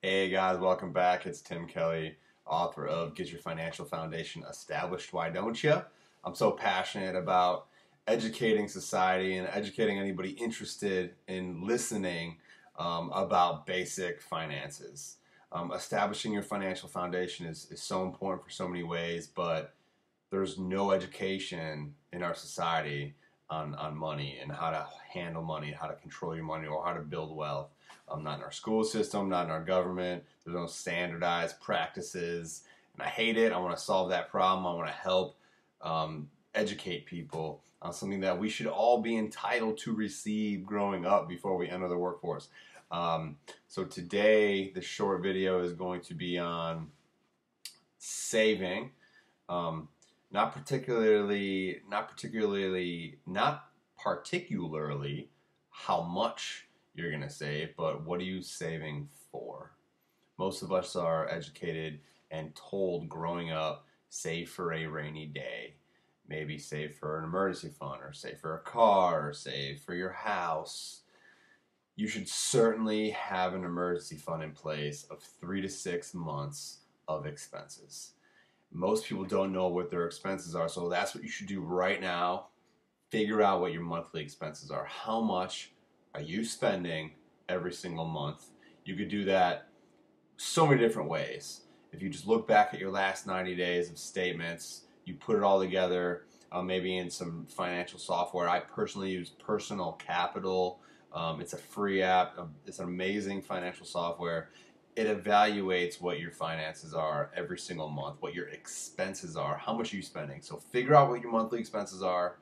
Hey guys, welcome back. It's Tim Kelly, author of Get Your Financial Foundation Established, Why Don't You? I'm so passionate about educating society and educating anybody interested in listening about basic finances. Establishing your financial foundation is so important for so many ways, but there's no education in our society on money and how to handle money, how to control your money, or how to build wealth. Not in our school system, not in our government. There's no standardized practices, and I hate it. I want to solve that problem. I want to help educate people on something that we should all be entitled to receive growing up before we enter the workforce. So today, the short video is going to be on saving. Not particularly how much you're going to save, but what are you saving for? Most of us are educated and told growing up, save for a rainy day. Maybe save for an emergency fund, or save for a car, or save for your house. You should certainly have an emergency fund in place of 3 to 6 months of expenses. Most people don't know what their expenses are, so that's what you should do right now. Figure out what your monthly expenses are. How much are you spending every single month? You could do that so many different ways. If you just look back at your last 90 days of statements, you put it all together, maybe in some financial software. I personally use Personal Capital. It's a free app. It's an amazing financial software. It evaluates what your finances are every single month, what your expenses are, how much are you spending. So figure out what your monthly expenses are.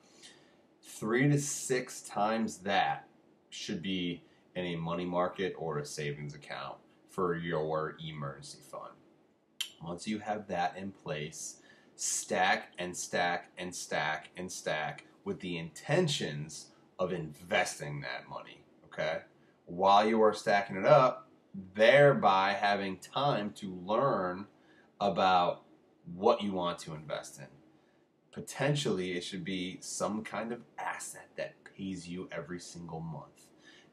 3 to 6 times that should be in a money market or a savings account for your emergency fund. Once you have that in place, stack and stack and stack and stack with the intentions of investing that money, okay? While you are stacking it up, thereby having time to learn about what you want to invest in. Potentially, it should be some kind of asset that pays you every single month.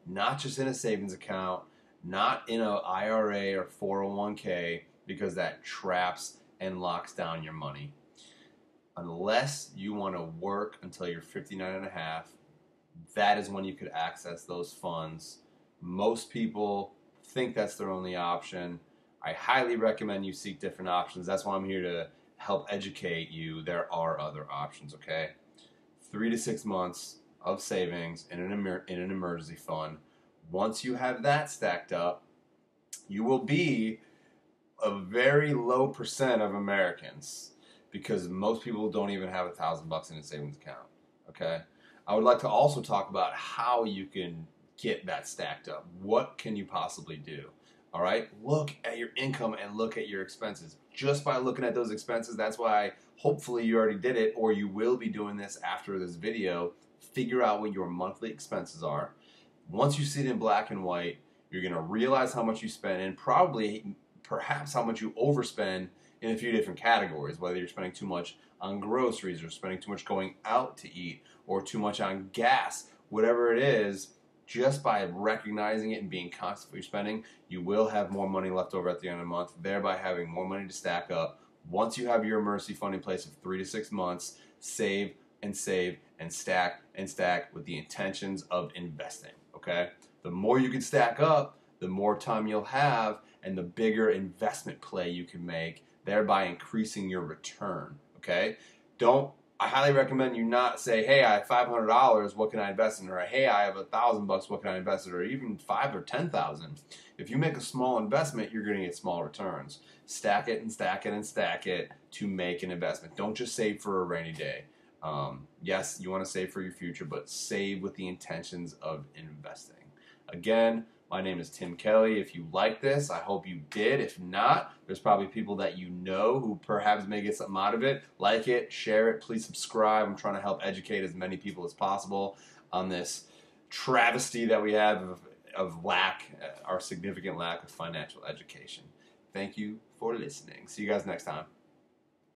Not just in a savings account, not in an IRA or 401k, because that traps and locks down your money. Unless you want to work until you're 59 and a half, that is when you could access those funds. Most people think that's their only option. I highly recommend you seek different options. That's why I'm here to help educate you. There are other options, okay? 3 to 6 months of savings in an emergency fund. Once you have that stacked up, you will be a very low percent of Americans, because most people don't even have $1,000 in a savings account, okay? I would like to also talk about how you can get that stacked up. What can you possibly do? All right, look at your income and look at your expenses. Just by looking at those expenses, that's why hopefully you already did it, or you will be doing this after this video. Figure out what your monthly expenses are. Once you see it in black and white, you're gonna realize how much you spend, and perhaps how much you overspend in a few different categories, whether you're spending too much on groceries, or spending too much going out to eat, or too much on gas, whatever it is. Just by recognizing it and being conscious of what you're spending, you will have more money left over at the end of the month, thereby having more money to stack up. Once you have your emergency fund in place of 3 to 6 months, save and save and stack with the intentions of investing, okay? The more you can stack up, the more time you'll have and the bigger investment play you can make, thereby increasing your return, okay? I highly recommend you not say, hey, I have $500, what can I invest in? Or, hey, I have $1,000, what can I invest in? Or even 5 or 10,000. If you make a small investment, you're going to get small returns. Stack it and stack it and stack it to make an investment. Don't just save for a rainy day. Yes, you want to save for your future, but save with the intentions of investing. Again, my name is Tim Kelly. If you like this, I hope you did. If not, there's probably people that you know who perhaps may get something out of it. Like it, share it, please subscribe. I'm trying to help educate as many people as possible on this travesty that we have of our significant lack of financial education. Thank you for listening. See you guys next time.